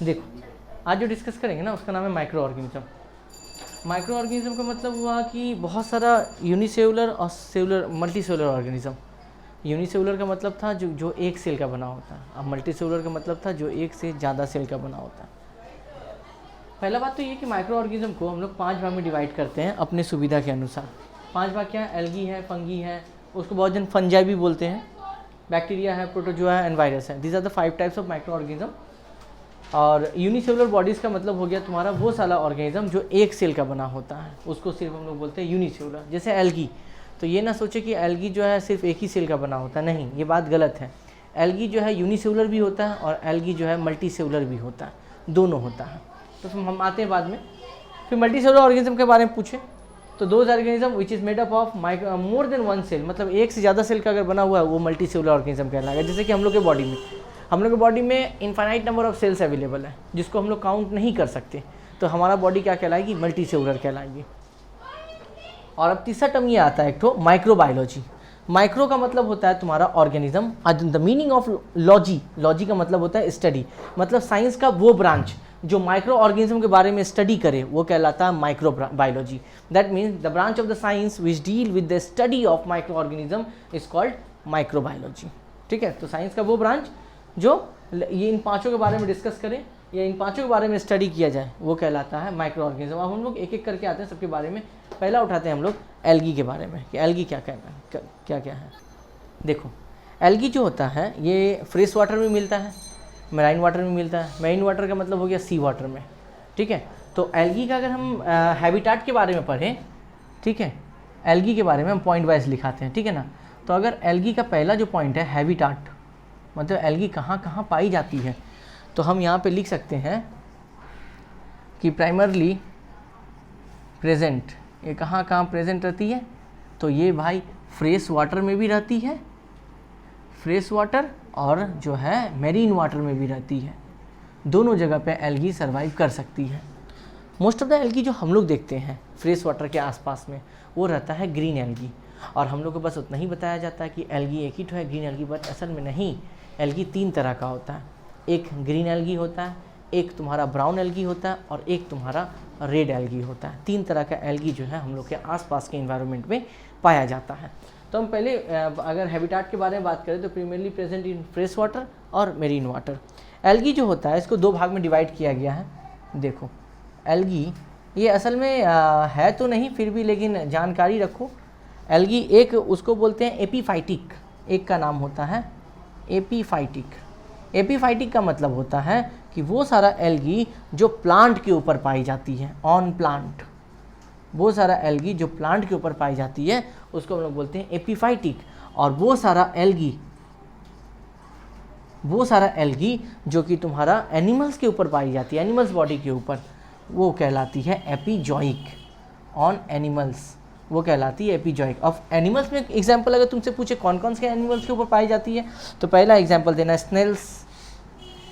देखो आज जो डिस्कस करेंगे ना उसका नाम है माइक्रो ऑर्गेनिज्म। माइक्रो ऑर्गेनिज्म का मतलब हुआ कि बहुत सारा यूनिसेलुलर और cellular multi cellular organism. Unicellular का मतलब था जो एक सेल का बना होता है, अब मल्टी सेलुलर का मतलब था जो एक से ज़्यादा सेल का बना होता है। पहला बात तो ये कि माइक्रो ऑर्गेनिज्म को हम लोग 5 भाग में डिवाइड करते हैं अपने सुविधा के अनुसार। 5 भाग क्या है? एल्गी है, फंगी है, उसको बहुत जन फंजाई भी बोलते हैं, बैक्टीरिया है, प्रोटोजोआ है एंड वायरस है। These are the 5 types of micro organism. और यूनिसेलुलर बॉडीज़ का मतलब हो गया तुम्हारा वो सारा ऑर्गेनिज्म जो एक सेल का बना होता है, उसको सिर्फ हम लोग बोलते हैं यूनिसेलुलर। जैसे एल्गी, तो ये ना सोचे कि एल्गी जो है सिर्फ एक ही सेल का बना होता है, नहीं, ये बात गलत है। एल्गी जो है यूनिसेलुलर भी होता है और एल्गी जो है मल्टी सेलुलर भी होता है, दोनों होता है। तो फिर हम आते हैं बाद में। फिर मल्टी सेलुलर ऑर्गेनिज्म के बारे में पूछे तो those organism which is made up of more than one cell, मतलब एक से ज़्यादा सेल का अगर बना हुआ है वो मल्टी सेलुलर ऑर्गेनिज्म कहलाएगा। जैसे कि हम लोग के बॉडी में infinite number of cells available है जिसको हम लोग काउंट नहीं कर सकते, तो हमारा बॉडी क्या कहलाएगी? मल्टी सेलुलर कहलाएगी। और अब तीसरा टर्म ये आता है एक तो माइक्रोबायोलॉजी। माइक्रो का मतलब होता है तुम्हारा organism, the meaning of logy, logy का मतलब होता है स्टडी, मतलब साइंस का वो ब्रांच जो माइक्रो ऑर्गेनिज्म के बारे में स्टडी करे वो कहलाता है micro biology. That means the branch of the science which deal with the study of micro organism is called microbiology. ठीक है, तो साइंस का वो ब्रांच जो ये इन पांचों के बारे में डिस्कस करें या इन पांचों के बारे में स्टडी किया जाए वो कहलाता है माइक्रो ऑर्गेनिज्म। अब हम लोग एक एक करके आते हैं सबके बारे में। पहला उठाते हैं हम लोग एल्गी के बारे में कि एल्गी क्या कहना क्या क्या है। देखो एल्गी जो होता है ये फ्रेश वाटर में मिलता है, मेराइन वाटर में मिलता है। मेराइन वाटर का मतलब हो गया सी वाटर में। ठीक है, तो एल्गी का अगर हम हैबिटाट के बारे में पढ़ें, ठीक है, एल्गी के बारे में हम पॉइंट वाइज लिखाते हैं, ठीक है ना। तो अगर एल्गी का पहला जो पॉइंट है हैबिटाट, मतलब एल्गी कहाँ कहाँ पाई जाती है, तो हम यहाँ पे लिख सकते हैं कि प्राइमरली प्रेजेंट, ये कहाँ कहाँ प्रेजेंट रहती है, तो ये भाई फ्रेश वाटर में भी रहती है, फ्रेश वाटर और जो है मेरीन वाटर में भी रहती है। दोनों जगह पे एल्गी सर्वाइव कर सकती है। मोस्ट ऑफ द एल्गी जो हम लोग देखते हैं फ्रेश वाटर के आसपास में वो रहता है ग्रीन एल्गी, और हम लोग को बस उतना ही बताया जाता है कि एल्गी एक ही तो है ग्रीन एल्गी, बट असल में नहीं, एल्गी 3 तरह का होता है। एक ग्रीन एल्गी होता है, एक तुम्हारा ब्राउन एल्गी होता है और एक तुम्हारा रेड एल्गी होता है। 3 तरह का एल्गी जो है हम लोग के आसपास के इन्वायरमेंट में पाया जाता है। तो हम पहले अगर हैबिटाट के बारे में बात करें तो primarily present in fresh water और मेरीन वाटर। एल्गी जो होता है इसको 2 भाग में डिवाइड किया गया है। देखो एल्गी ये असल में है तो नहीं फिर भी लेकिन जानकारी रखो। एल्गी एक उसको बोलते हैं एपीफाइटिक, एक का नाम होता है एपीफाइटिक। एपीफाइटिक का मतलब होता है कि वो सारा एल्गी जो प्लांट के ऊपर पाई जाती है, ऑन प्लांट, वो सारा एल्गी जो प्लांट के ऊपर पाई जाती है उसको हम लोग बोलते हैं एपीफाइटिक। और वो सारा एल्गी जो कि तुम्हारा एनिमल्स के ऊपर पाई जाती है, एनिमल्स बॉडी के ऊपर, वो कहलाती है एपीजॉइक। ऑन एनिमल्स वो कहलाती है एपीजॉइक। अब एनिमल्स में एग्जांपल अगर तुमसे पूछे कौन कौन से एनिमल्स के ऊपर पाई जाती है, तो पहला एग्जांपल देना स्नेल्स,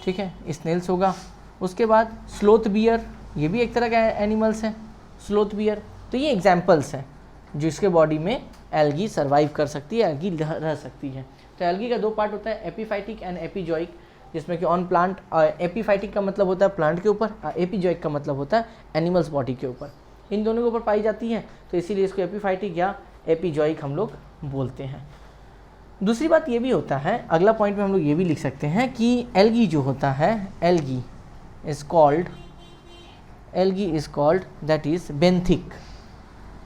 ठीक है, स्नेल्स होगा। उसके बाद स्लोथ बियर, ये भी एक तरह का एनिमल्स है, स्लोथ बियर। तो ये एग्जांपल्स हैं जिसके बॉडी में एल्गी सर्वाइव कर सकती है, एल्गी रह सकती है। तो एल्गी का 2 पार्ट होता है, एपीफाइटिक एंड एपीजॉइक, जिसमें कि ऑन प्लांट, एपीफाइटिक का मतलब होता है प्लांट के ऊपर, एपीजॉइक का मतलब होता है एनिमल्स बॉडी के ऊपर। इन दोनों के ऊपर पाई जाती है, तो इसीलिए इसको एपीफाइटिक या एपीजॉइक हम लोग बोलते हैं। दूसरी बात ये भी होता है, अगला पॉइंट में हम लोग ये भी लिख सकते हैं कि एल्गी जो होता है, algae is called that is benthic.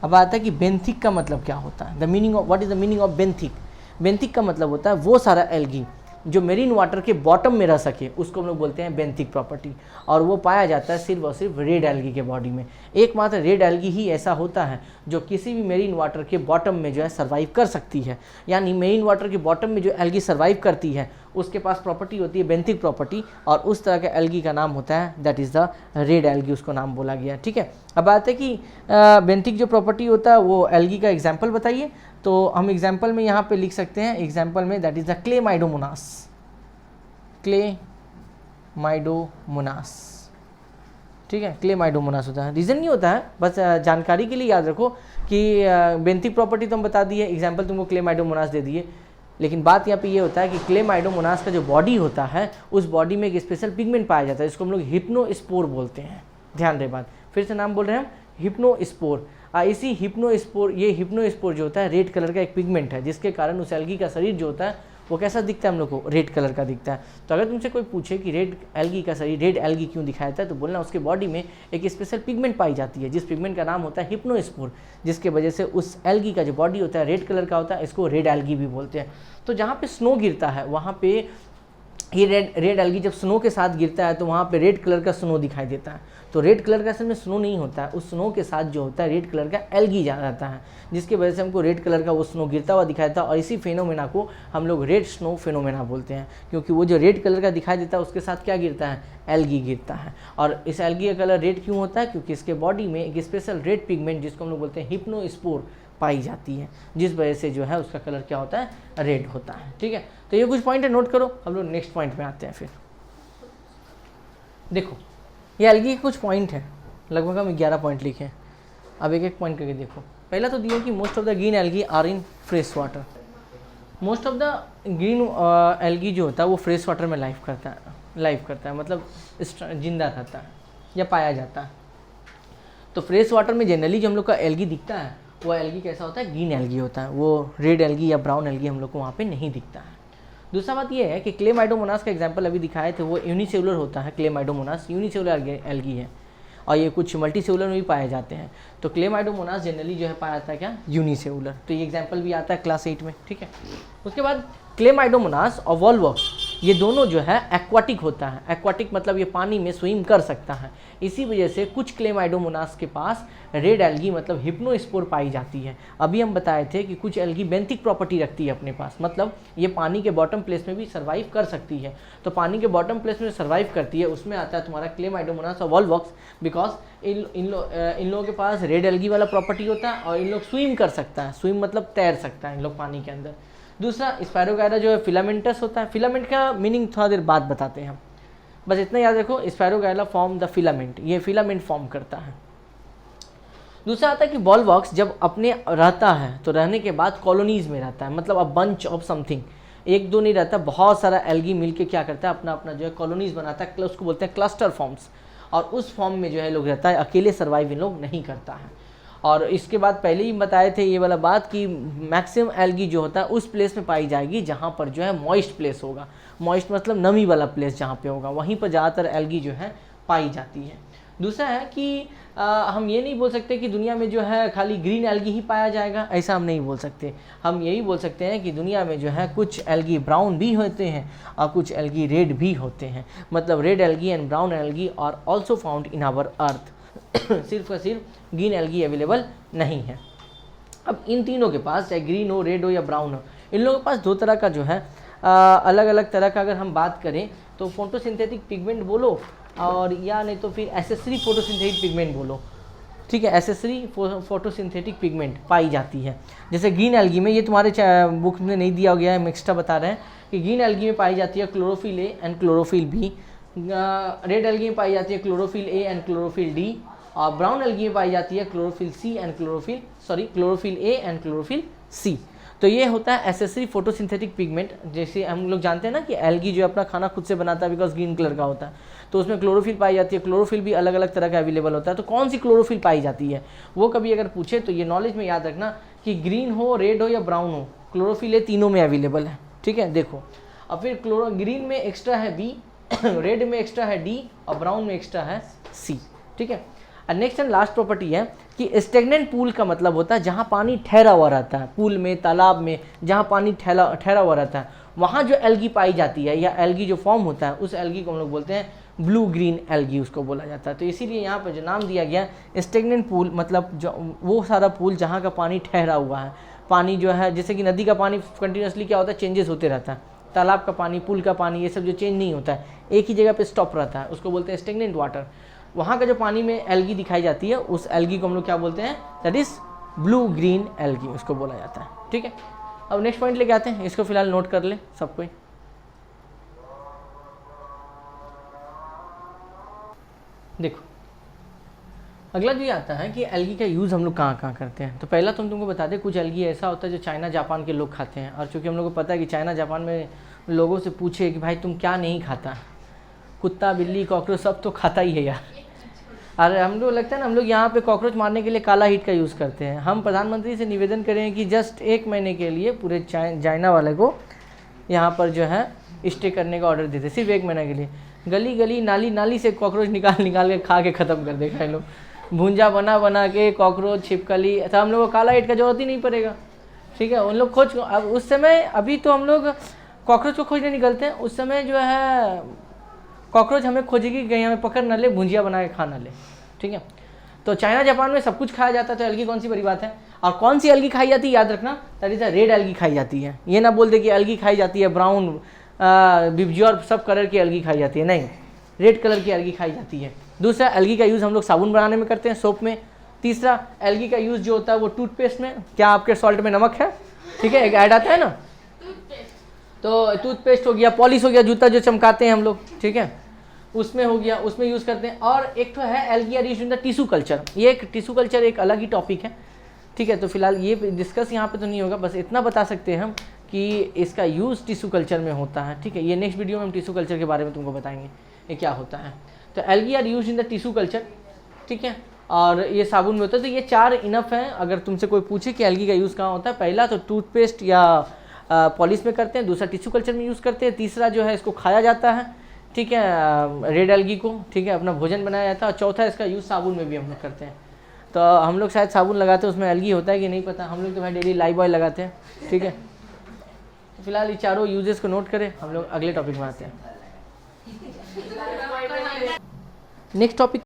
अब आता है कि बेंथिक का मतलब क्या होता है, what is the meaning of benthic. Benthic का मतलब होता है वो सारा एल्गी जो मेरीन वाटर के बॉटम में रह सके उसको हम लोग बोलते हैं बेंथिक प्रॉपर्टी, और वो पाया जाता है सिर्फ और सिर्फ रेड एल्गी के बॉडी में। एकमात्र रेड एल्गी ही ऐसा होता है जो किसी भी मेरीन वाटर के बॉटम में जो है सर्वाइव कर सकती है। यानी मेरीन वाटर के बॉटम में जो एल्गी सर्वाइव करती है उसके पास प्रॉपर्टी होती है बेंथिक प्रॉपर्टी, और उस तरह के एल्गी का नाम होता है that is the red algae, उसको नाम बोला गया। ठीक है, अब बात है कि बेंथिक जो प्रॉपर्टी होता है वो एल्गी का एग्जाम्पल बताइए। तो हम एग्जाम्पल में यहाँ पे लिख सकते हैं, एग्जाम्पल में दैट इज़ द क्लेमाइडोमोनास, ठीक है, क्लेमाइडोमोनास होता है। रीज़न नहीं होता है, बस जानकारी के लिए याद रखो कि बेंथिक प्रॉपर्टी तो हम बता दिए, एग्जाम्पल तुमको क्लेमाइडोमोनास दे दिए। लेकिन बात यहाँ पे ये होता है कि क्लेमाइडोमोनास का जो बॉडी होता है उस बॉडी में एक स्पेशल पिगमेंट पाया जाता है, इसको हम लोग हिप्नोस्पोर बोलते हैं। ध्यान रहे बात, फिर से नाम बोल रहे हैं हम, हिप्नोस्पोर। इसी हिप्नोस्पोर, ये हिप्नोस्पोर जो होता है रेड कलर का एक पिगमेंट है, जिसके कारण उस एल्गी का शरीर जो होता है वो कैसा दिखता है हम लोग को, रेड कलर का दिखता है। तो अगर तुमसे कोई पूछे कि रेड एल्गी का शरीर रेड एल्गी क्यों दिखाया जाता है, तो बोलना उसके बॉडी में एक स्पेशल पिगमेंट पाई जाती है, जिस पिगमेंट का नाम होता है हिप्नोस्पोर, जिसके वजह से उस एल्गी का जो बॉडी होता है रेड कलर का होता है, इसको रेड एल्गी भी बोलते हैं। तो जहाँ पे स्नो गिरता है वहाँ पे ये रेड एल्गी जब स्नो के साथ गिरता है तो वहाँ पे रेड कलर का स्नो दिखाई देता है। तो रेड कलर का असल में स्नो नहीं होता है, उस स्नो के साथ जो होता है रेड कलर का एल्गी जा रहता है, जिसकी वजह से हमको रेड कलर का वो स्नो गिरता हुआ दिखाई देता है। और इसी फेनोमेना को हम लोग रेड स्नो फेनोमेना बोलते हैं, क्योंकि वो जो रेड कलर का दिखाई देता है उसके साथ क्या गिरता है, एल्गी गिरता है। और इस एल्गी का कलर रेड क्यों होता है, क्योंकि इसके बॉडी में एक स्पेशल रेड पिगमेंट जिसको हम लोग बोलते हैं हिप्नोस्पोर पाई जाती है, जिस वजह से जो है उसका कलर क्या होता है, रेड होता है। ठीक है, तो ये कुछ पॉइंट है, नोट करो। हम लोग नेक्स्ट पॉइंट में आते हैं। फिर देखो ये एल्गी के कुछ पॉइंट हैं, लगभग हम 11 पॉइंट लिखे हैं। अब एक एक पॉइंट करके देखो। पहला तो दिया कि most of the green algae are in fresh water. Most of the green algae जो होता है वो फ्रेश वाटर में लाइव करता है, मतलब जिंदा रहता है या पाया जाता है। तो फ्रेश वाटर में जनरली जो हम लोग का एल्गी दिखता है वो एल्गी कैसा होता है, ग्रीन एल्गी होता है, वो रेड एल्गी या ब्राउन एल्गी हम लोग को वहाँ पे नहीं दिखता है। दूसरा बात ये है कि क्लेमाइडोमोनास का एग्जांपल अभी दिखाए थे, वो यूनिसेलुलर होता है। क्लेमाइडोमोनास यूनिसेलुलर एल्गी है और ये कुछ मल्टीसेलुलर में भी पाए जाते हैं। तो क्लेमाइडोमोनास जनरली जो है पाया जाता है क्या, यूनिसेलुलर। तो ये एग्जांपल भी आता है क्लास 8 में। ठीक है, उसके बाद क्लेमाइडोमोनास और वॉल्वॉक्स ये दोनों जो है एक्वाटिक होता है। एक्वाटिक मतलब ये पानी में स्विम कर सकता है। इसी वजह से कुछ क्लेमाइडोमोनास के पास रेड एल्गी मतलब हिप्नोस्पोर पाई जाती है। अभी हम बताए थे कि कुछ एल्गी बेंथिक प्रॉपर्टी रखती है अपने पास, मतलब ये पानी के बॉटम प्लेस में भी सर्वाइव कर सकती है। तो पानी के बॉटम प्लेस में सर्वाइव करती है, उसमें आता है तुम्हारा क्लेमाइडोमोनास और वॉल्वॉक्स, बिकॉज इन लोगों के पास रेड एल्गी वाला प्रॉपर्टी होता है और इन लोग स्विम कर सकता है। स्विम मतलब तैर सकता है इन लोग पानी के अंदर। दूसरा स्पायरोगायरा जो है फिलामेंटस होता है। फिलामेंट का मीनिंग थोड़ा देर बाद बताते हैं हम, बस इतना याद रखो, स्पायरोगायरा फॉर्म द फिलामेंट, ये फिलामेंट फॉर्म करता है। दूसरा आता है कि वॉल्वॉक्स जब अपने रहता है तो रहने के बाद कॉलोनीज में रहता है, मतलब अ बंच ऑफ समथिंग, एक दो नहीं रहता, बहुत सारा एल्गी मिलके क्या करता है अपना अपना जो है कॉलोनीज बनाता है, उसको बोलते हैं क्लस्टर फॉर्म्स। और उस फॉर्म में जो है लोग रहता है, अकेले सर्वाइव इन लोग नहीं करता है। और इसके बाद पहले ही बताए थे ये वाला बात कि मैक्सिमम एल्गी जो होता है उस प्लेस में पाई जाएगी जहाँ पर जो है मॉइस्ट प्लेस होगा। मॉइस्ट मतलब नमी वाला प्लेस जहाँ पे होगा, वहीं पर ज़्यादातर एल्गी जो है पाई जाती है। दूसरा है कि हम ये नहीं बोल सकते कि दुनिया में जो है खाली ग्रीन एल्गी ही पाया जाएगा, ऐसा हम नहीं बोल सकते। हम यही बोल सकते हैं कि दुनिया में जो है कुछ एल्गी ब्राउन भी होते हैं और कुछ एल्गी रेड भी होते हैं, मतलब red algae and brown algae are also found in our earth. सिर्फ और सिर्फ ग्रीन एल्गी अवेलेबल नहीं है। अब इन तीनों के पास, चाहे ग्रीन हो, रेड हो या ब्राउन हो, इन लोगों के पास दो तरह का जो है अलग अलग तरह का अगर हम बात करें तो फोटोसिंथेटिक पिगमेंट बोलो और या नहीं तो फिर एसेसरी फोटोसिंथेटिक पिगमेंट बोलो। ठीक है, एसेसरी फोटोसिंथेटिक पिगमेंट पाई जाती है। जैसे ग्रीन एल्गी में, ये तुम्हारे बुक में नहीं दिया गया है, हम एक्स्ट्रा बता रहे हैं कि ग्रीन एल्गी में पाई जाती है chlorophyll a and chlorophyll b. Red algae में पाई जाती है chlorophyll a and chlorophyll d. और ब्राउन एल्गी में पाई जाती है chlorophyll a and chlorophyll c. तो ये होता है एसेसरी फोटोसिंथेटिक पिगमेंट। जैसे हम लोग जानते हैं ना कि एल्गी जो अपना खाना खुद से बनाता है बिकॉज ग्रीन कलर का होता है, तो उसमें क्लोरोफिल पाई जाती है। क्लोरोफिल भी अलग अलग तरह का अवेलेबल होता है। तो कौन सी क्लोरोफिल पाई जाती है वो कभी अगर पूछे तो ये नॉलेज में याद रखना कि ग्रीन हो, रेड हो या ब्राउन हो, क्लोरोफिल ये तीनों में अवेलेबल है। ठीक है, देखो अब फिर ग्रीन में एक्स्ट्रा है बी, रेड में एक्स्ट्रा है डी और ब्राउन में एक्स्ट्रा है सी। ठीक है, नेक्स्ट एंड लास्ट प्रॉपर्टी है कि स्टेगनेंट पूल का मतलब होता है जहाँ पानी ठहरा हुआ रहता है। पूल में, तालाब में जहाँ पानी ठहरा हुआ रहता है वहाँ जो एल्गी पाई जाती है या एल्गी जो फॉर्म होता है उस एल्गी को हम लोग बोलते हैं ब्लू ग्रीन एल्गी, उसको बोला जाता है। तो इसीलिए यहाँ पर जो नाम दिया गया स्टेगनेंट पूल, मतलब जो वो सारा पूल जहाँ का पानी ठहरा हुआ है। पानी जो है जैसे कि नदी का पानी कंटिन्यूसली क्या होता है, चेंजेस होते रहता है। तालाब का पानी, पुल का पानी, ये सब जो चेंज नहीं होता है, एक ही जगह पे स्टॉप रहता है, उसको बोलते हैं स्टेगनेंट वाटर। वहाँ का जो पानी में एल्गी दिखाई जाती है उस एल्गी को हम लोग क्या बोलते हैं, that is blue green algae, उसको बोला जाता है। ठीक है, अब नेक्स्ट पॉइंट लेके आते हैं, इसको फिलहाल नोट कर ले सब कोई। देखो अगला जो ये आता है कि एल्गी का यूज़ हम लोग कहाँ कहाँ करते हैं। तो पहला तो हम तुमको बता दें, कुछ एल्गी ऐसा होता है जो चाइना जापान के लोग खाते हैं, और चूँकि हम लोग को पता है कि चाइना जापान में लोगों से पूछे कि भाई तुम क्या नहीं खाता, कुत्ता बिल्ली कॉकरोच सब तो खाता ही है यार। अरे हम लोग लगता है ना, हम लोग यहाँ पे कॉकरोच मारने के लिए काला हीट का यूज़ करते हैं। हम प्रधानमंत्री से निवेदन करें कि जस्ट 1 महीने के लिए पूरे चाइना वाले को यहाँ पर जो है स्टे करने का ऑर्डर देते, सिर्फ 1 महीने के लिए। गली गली नाली नाली से कॉकरोच निकाल निकाल के खा के ख़त्म कर देगा ये लोग, भूंजा बना बना के कॉकरोच छिपकली। तो हम लोग को काला हीट का जरूरत ही नहीं पड़ेगा, ठीक है। उन लोग खोज, अब उस समय अभी तो हम लोग कॉकरोच को खोजने निकलते हैं, उस समय जो है कॉकरोच हमें खोजेगी कहीं हमें पकड़ न ले, भुंजिया बना के खा न ले, ठीक है। तो चाइना जापान में सब कुछ खाया जाता है, तो एल्गी कौन सी बड़ी बात है। और कौन सी एल्गी खाई जाती है याद रखना, दैट इज रेड एल्गी खाई जाती है। ये ना बोल दे कि एल्गी खाई जाती है ब्राउन बिब्जियोर सब कलर की एल्गी खाई जाती है, नहीं, रेड कलर की एल्गी खाई जाती है। दूसरा, एल्गी का यूज़ हम लोग साबुन बनाने में करते हैं, सोप में। तीसरा, एल्गी का यूज़ जो होता है वो टूथपेस्ट में। क्या आपके सॉल्ट में नमक है, ठीक है, एक ऐड आता है ना, तो टूथपेस्ट हो गया, पॉलिश हो गया, जूता जो चमकाते हैं हम लोग, ठीक है, उसमें हो गया, उसमें यूज़ करते हैं। और एक तो है algae are used in the tissue culture. ये एक टिश्यू कल्चर एक अलग ही टॉपिक है, ठीक है। तो फिलहाल ये डिस्कस यहाँ पे तो नहीं होगा, बस इतना बता सकते हैं हम कि इसका यूज़ टिश्यू कल्चर में होता है, ठीक है। ये नेक्स्ट वीडियो में हम टिश्यू कल्चर के बारे में तुमको बताएंगे ये क्या होता है। तो algae are used in the tissue culture, ठीक है, और ये साबुन में होता है। तो ये 4 इनफ हैं। अगर तुमसे कोई पूछे कि एल्गी का यूज़ कहाँ होता है, पहला तो टूथपेस्ट या पॉलिश में करते हैं, दूसरा टिश्यू कल्चर में यूज़ करते हैं, तीसरा जो है इसको खाया जाता है, ठीक है, रेड एल्गी को, ठीक है, अपना भोजन बनाया जाता है, और चौथा इसका यूज़ साबुन में भी हम लोग करते हैं। तो हम लोग शायद साबुन लगाते हैं उसमें एल्गी होता है कि नहीं पता, हम लोग तो भाई डेली लाइफ बॉय लगाते हैं, ठीक है। तो फिलहाल ये चारों यूजेस को नोट करें, हम लोग अगले टॉपिक में आते हैं। Next topic